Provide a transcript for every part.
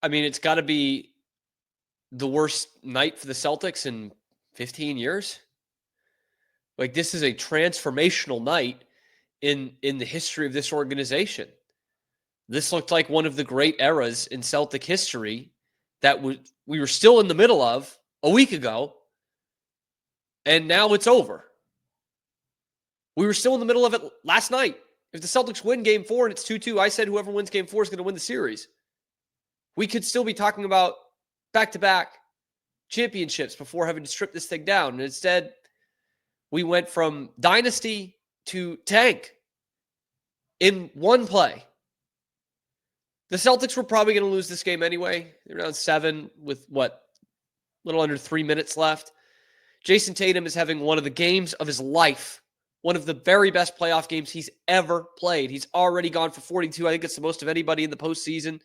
I mean, it's got to be the worst night for the Celtics in 15 years. Like, this is a transformational night in the history of this organization. This looked like one of the great eras in Celtic history that we were still in the middle of a week ago, and now it's over. We were still in the middle of it last night. If the Celtics win Game 4 and it's 2-2, I said whoever wins Game 4 is going to win the series. We could still be talking about back-to-back championships before having to strip this thing down. And instead, we went from dynasty to tank in one play. The Celtics were probably going to lose this game anyway. They're down 7 with, a little under 3 minutes left. Jayson Tatum is having one of the games of his life. One of the very best playoff games he's ever played. He's already gone for 42. I think it's the most of anybody in the postseason.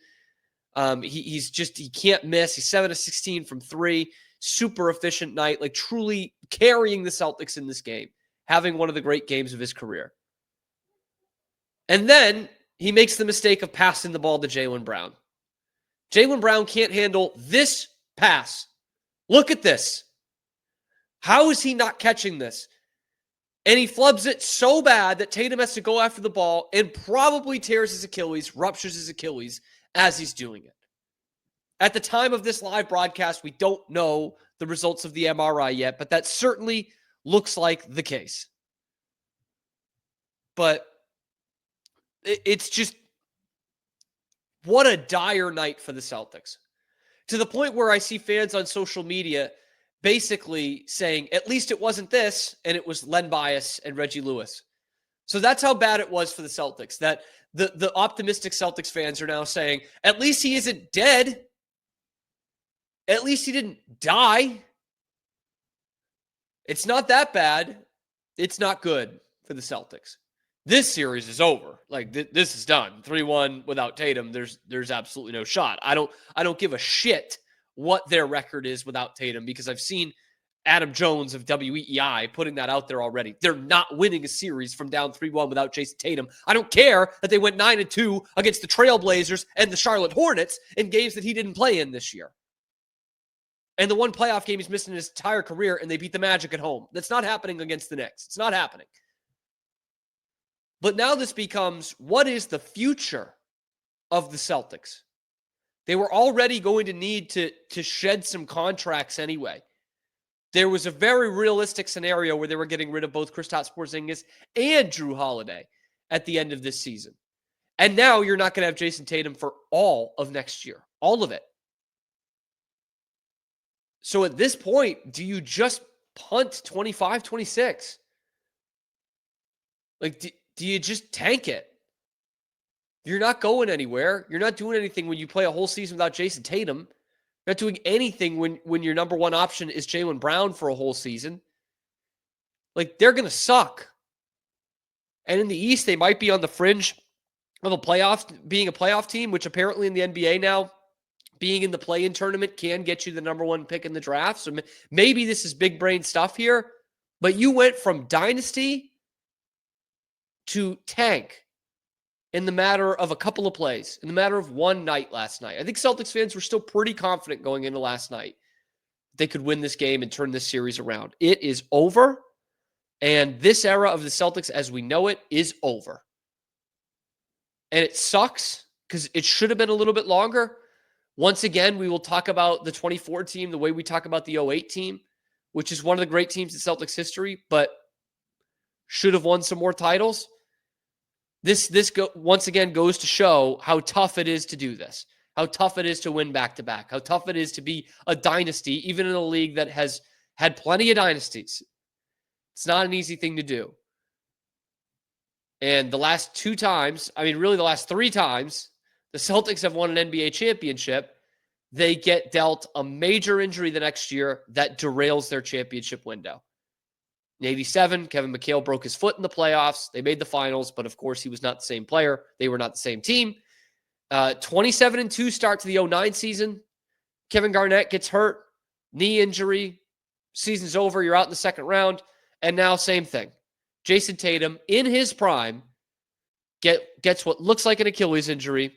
He can't miss. He's 7 of 16 from 3. Super efficient night, like truly carrying the Celtics in this game, having one of the great games of his career. And then he makes the mistake of passing the ball to Jaylen Brown. Jaylen Brown can't handle this pass. Look at this. How is he not catching this? And he flubs it so bad that Tatum has to go after the ball and probably tears his Achilles, ruptures his Achilles as he's doing it. At the time of this live broadcast, we don't know the results of the MRI yet, but that certainly looks like the case. But it's just, what a dire night for the Celtics. To the point where I see fans on social media basically saying, at least it wasn't this, and it was Len Bias and Reggie Lewis. So that's how bad it was for the Celtics, that the optimistic Celtics fans are now saying, at least he isn't dead. At least he didn't die. It's not that bad. It's not good for the Celtics. This series is over. Like, this is done. 3-1 without Tatum. There's absolutely no shot. I don't give a shit what their record is without Tatum, because I've seen Adam Jones of WEEI putting that out there already. They're not winning a series from down 3-1 without Jayson Tatum. I don't care that they went 9-2 against the Trailblazers and the Charlotte Hornets in games that he didn't play in this year. And the one playoff game he's missed in his entire career, and they beat the Magic at home. That's not happening against the Knicks. It's not happening. But now this becomes, what is the future of the Celtics? They were already going to need to shed some contracts anyway. There was a very realistic scenario where they were getting rid of both Kristaps Porzingis and Drew Holiday at the end of this season. And now you're not going to have Jayson Tatum for all of next year. All of it. So at this point, do you just punt 25, 26? Like, do you just tank it? You're not going anywhere. You're not doing anything when you play a whole season without Jayson Tatum. You're not doing anything when your number one option is Jaylen Brown for a whole season. Like, they're going to suck. And in the East, they might be on the fringe of being a playoff team, which apparently in the NBA now, being in the play-in tournament can get you the number one pick in the draft. So maybe this is big brain stuff here, but you went from dynasty to tank in the matter of a couple of plays, in the matter of one night last night. I think Celtics fans were still pretty confident going into last night they could win this game and turn this series around. It is over, and this era of the Celtics as we know it is over. And it sucks because it should have been a little bit longer. Once again, we will talk about the 24 team the way we talk about the 08 team, which is one of the great teams in Celtics history, but should have won some more titles. This once again goes to show how tough it is to do this, how tough it is to win back-to-back, how tough it is to be a dynasty, even in a league that has had plenty of dynasties. It's not an easy thing to do. And the last 2 times, really the last 3 times, the Celtics have won an NBA championship, they get dealt a major injury the next year that derails their championship window. In 87, Kevin McHale broke his foot in the playoffs. They made the finals, but of course he was not the same player. They were not the same team. 27-2 start to the 09 season. Kevin Garnett gets hurt, knee injury, season's over, you're out in the second round, and now same thing. Jayson Tatum, in his prime, gets what looks like an Achilles injury,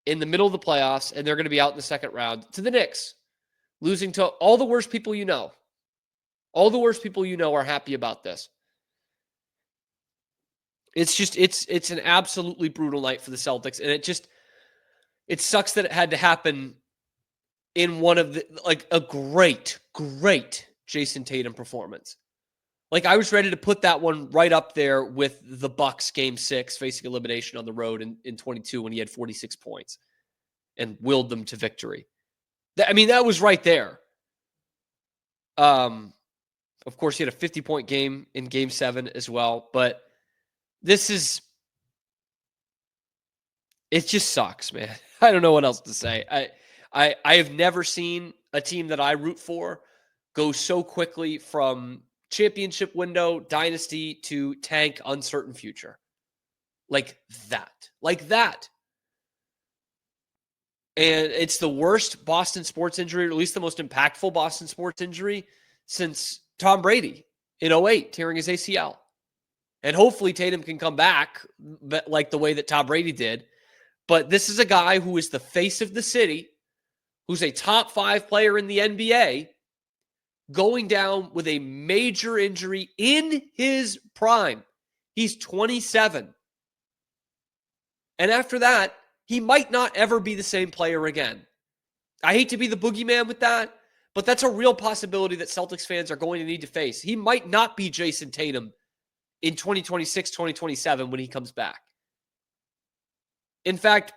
in the middle of the playoffs, and they're going to be out in the second round to the Knicks, losing to all the worst people you know. All the worst people you know are happy about this. It's just, it's an absolutely brutal night for the Celtics, and it sucks that it had to happen in one of the, like, a great Jayson Tatum performance. Like, I was ready to put that one right up there with the Bucks game 6 facing elimination on the road in 22 when he had 46 points and willed them to victory. That was right there. Of course, he had a 50-point game in game 7 as well, but it just sucks, man. I don't know what else to say. I have never seen a team that I root for go so quickly from championship window, dynasty, to tank, uncertain future. Like that. And it's the worst Boston sports injury, or at least the most impactful Boston sports injury since Tom Brady in 08, tearing his ACL. And hopefully Tatum can come back like the way that Tom Brady did. But this is a guy who is the face of the city, who's a top 5 player in the NBA, going down with a major injury in his prime. He's 27. And after that, he might not ever be the same player again. I hate to be the boogeyman with that, but that's a real possibility that Celtics fans are going to need to face. He might not be Jayson Tatum in 2026, 2027 when he comes back. In fact,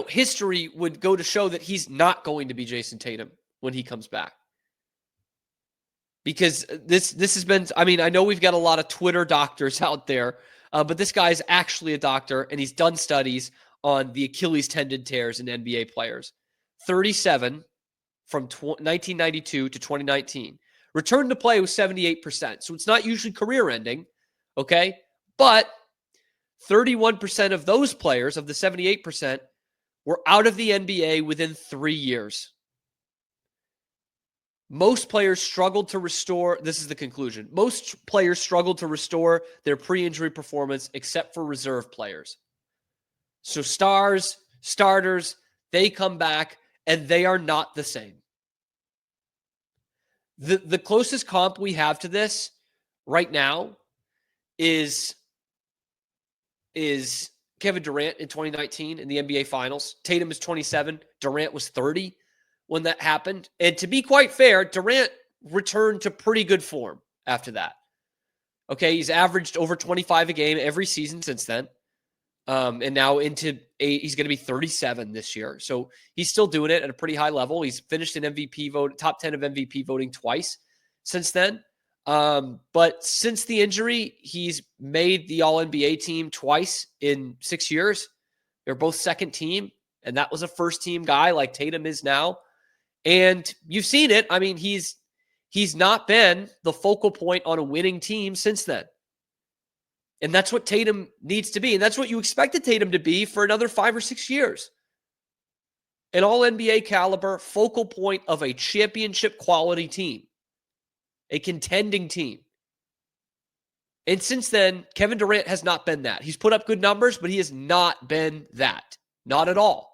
history would go to show that he's not going to be Jayson Tatum when he comes back. Because this has been, I know we've got a lot of Twitter doctors out there, but this guy's actually a doctor, and he's done studies on the Achilles tendon tears in NBA players. 37 from 1992 to 2019. Return to play was 78%. So it's not usually career ending, okay? But 31% of those players, of the 78%, were out of the NBA within 3 years. Most players struggled to restore, this is the conclusion, most players struggled to restore their pre-injury performance except for reserve players. So starters, they come back and they are not the same. The closest comp we have to this right now is Kevin Durant in 2019 in the NBA Finals. Tatum is 27. Durant was 30 when that happened. And to be quite fair, Durant returned to pretty good form after that. Okay, he's averaged over 25 a game every season since then. And now he's going to be 37 this year. So he's still doing it at a pretty high level. He's finished in MVP vote, top 10 of MVP voting twice since then. But since the injury, he's made the All-NBA team twice in 6 years. They're both second team, and that was a first team guy like Tatum is now. And you've seen it. He's not been the focal point on a winning team since then. And that's what Tatum needs to be. And that's what you expected Tatum to be for another 5 or 6 years. An All-NBA caliber focal point of a championship quality team. A contending team. And since then, Kevin Durant has not been that. He's put up good numbers, but he has not been that. Not at all.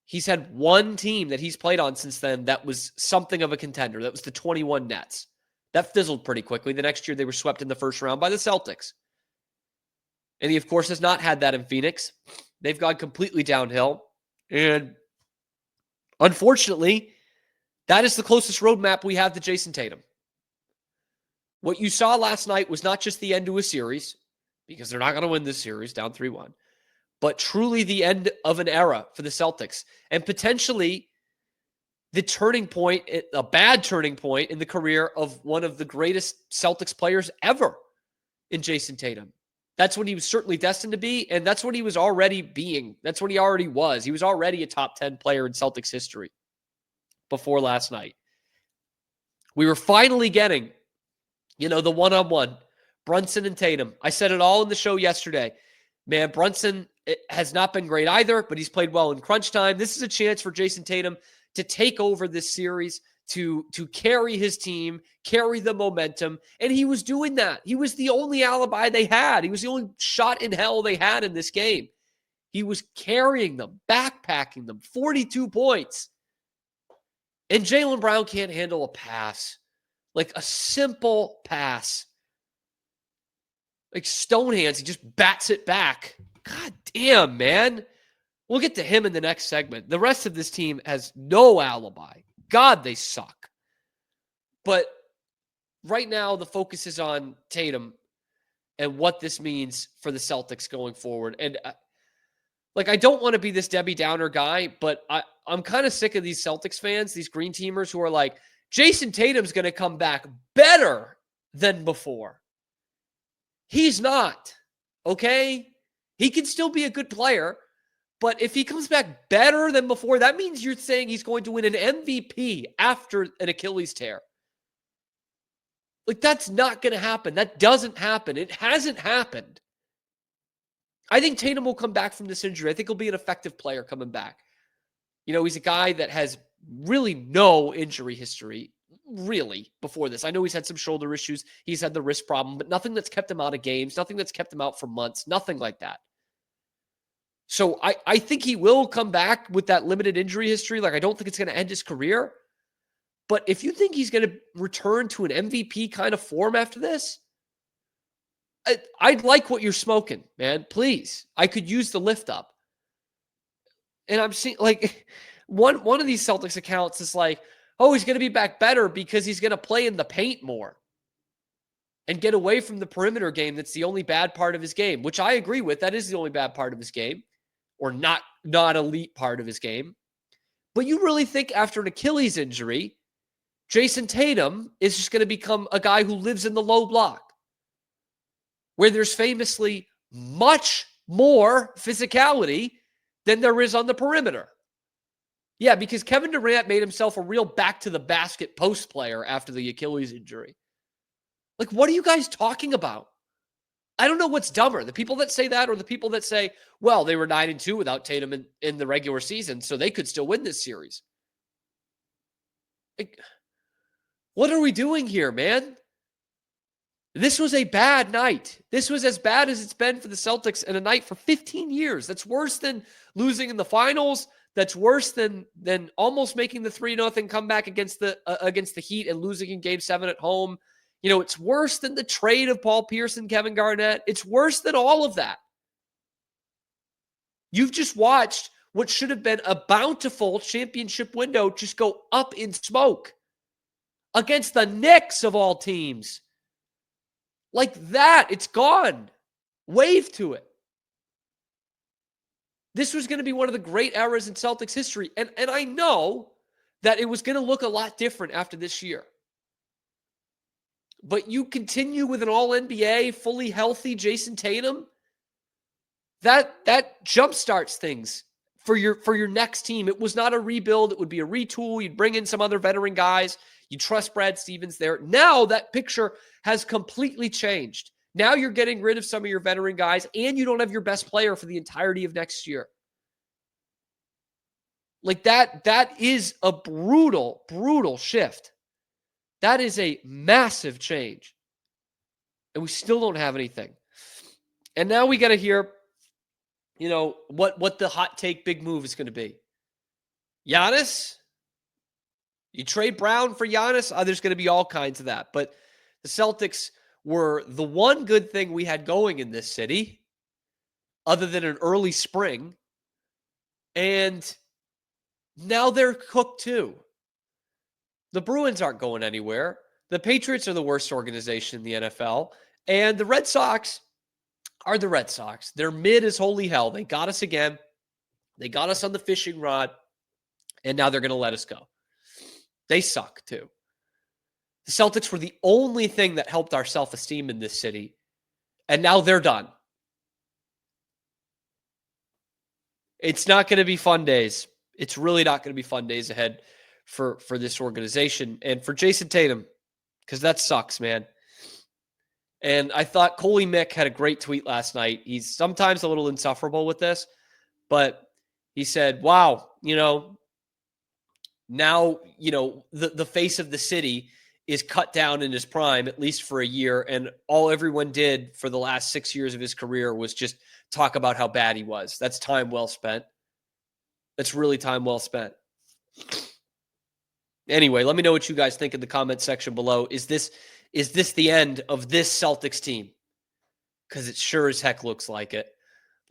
He's had one team that he's played on since then that was something of a contender. That was the 21 Nets. That fizzled pretty quickly. The next year, they were swept in the first round by the Celtics. And he, of course, has not had that in Phoenix. They've gone completely downhill. And unfortunately, that is the closest roadmap we have to Jayson Tatum. What you saw last night was not just the end to a series, because they're not going to win this series, down 3-1, but truly the end of an era for the Celtics. And potentially the turning point, a bad turning point in the career of one of the greatest Celtics players ever in Jayson Tatum. That's what he was certainly destined to be, and that's what he was already being. That's what he already was. He was already a top 10 player in Celtics history before last night. We were finally getting, the one-on-one, Brunson and Tatum. I said it all in the show yesterday. Man, Brunson has not been great either, but he's played well in crunch time. This is a chance for Jayson Tatum to take over this series, to carry his team, carry the momentum, and he was doing that. He was the only alibi they had. He was the only shot in hell they had in this game. He was carrying them, backpacking them, 42 points. And Jaylen Brown can't handle a pass, like a simple pass. Like stone hands, he just bats it back. God damn, man. We'll get to him in the next segment. The rest of this team has no alibi. God, they suck. But right now, the focus is on Tatum and what this means for the Celtics going forward. And I don't want to be this Debbie Downer guy, but I'm kind of sick of these Celtics fans, these green teamers who are like, Jayson Tatum's going to come back better than before. He's not, okay? He can still be a good player, but if he comes back better than before, that means you're saying he's going to win an MVP after an Achilles tear. Like, that's not going to happen. That doesn't happen. It hasn't happened. I think Tatum will come back from this injury. I think he'll be an effective player coming back. You know, he's a guy that has really no injury history, really, before this. I know he's had some shoulder issues. He's had the wrist problem, but nothing that's kept him out of games, nothing that's kept him out for months, nothing like that. So I think he will come back with that limited injury history. Like, I don't think it's going to end his career. But if you think he's going to return to an MVP kind of form after this, I'd like what you're smoking, man. Please. I could use the lift up. And I'm seeing, like, one of these Celtics accounts is like, oh, he's going to be back better because he's going to play in the paint more and get away from the perimeter game. That's the only bad part of his game, which I agree with. That is the only bad part of his game, or not elite part of his game. But you really think after an Achilles injury, Jayson Tatum is just going to become a guy who lives in the low block, where there's famously much more physicality than there is on the perimeter? Yeah, because Kevin Durant made himself a real back-to-the-basket post player after the Achilles injury. Like, what are you guys talking about? I don't know what's dumber, the people that say that or the people that say, well, they were 9-2 without Tatum in the regular season, so they could still win this series. Like, what are we doing here, man? This was a bad night. This was as bad as it's been for the Celtics in a night for 15 years. That's worse than losing in the finals. That's worse than almost making the 3-0 comeback against the Heat and losing in Game 7 at home. You know, it's worse than the trade of Paul Pierce and Kevin Garnett. It's worse than all of that. You've just watched what should have been a bountiful championship window just go up in smoke against the Knicks of all teams. Like that, it's gone. Wave to it. This was going to be one of the great eras in Celtics history. And I know that it was going to look a lot different after this year. But you continue with an all-NBA, fully healthy Jayson Tatum, that jumpstarts things for your next team. It was not a rebuild. It would be a retool. You'd bring in some other veteran guys. You trust Brad Stevens there. Now that picture has completely changed. Now you're getting rid of some of your veteran guys, and you don't have your best player for the entirety of next year. Like that is a brutal, brutal shift. That is a massive change. And we still don't have anything. And now we got to hear, you know, what the hot take big move is going to be. Giannis? You trade Brown for Giannis? There's going to be all kinds of that. But the Celtics were the one good thing we had going in this city, other than an early spring. And now they're cooked too. The Bruins aren't going anywhere. The Patriots are the worst organization in the NFL. And the Red Sox are the Red Sox. They're mid as holy hell. They got us again. They got us on the fishing rod. And now they're going to let us go. They suck too. The Celtics were the only thing that helped our self-esteem in this city. And now they're done. It's not going to be fun days. It's really not going to be fun days ahead for this organization and for Jayson Tatum, because that sucks, man. And I thought Coley Mick had a great tweet last night. He's sometimes a little insufferable with this, but he said, wow, you know, now, you know, the face of the city is cut down in his prime, at least for a year. And all everyone did for the last 6 years of his career was just talk about how bad he was. That's time well spent. That's really time well spent. Anyway, let me know what you guys think in the comment section below. Is this the end of this Celtics team? Because it sure as heck looks like it.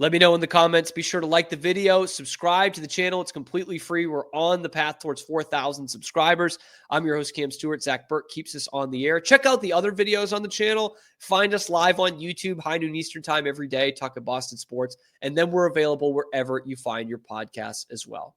Let me know in the comments. Be sure to like the video, subscribe to the channel. It's completely free. We're on the path towards 4,000 subscribers. I'm your host, Cam Stuart. Zach Burke keeps us on the air. Check out the other videos on the channel. Find us live on YouTube, high noon Eastern time every day, talking Boston sports. And then we're available wherever you find your podcasts as well.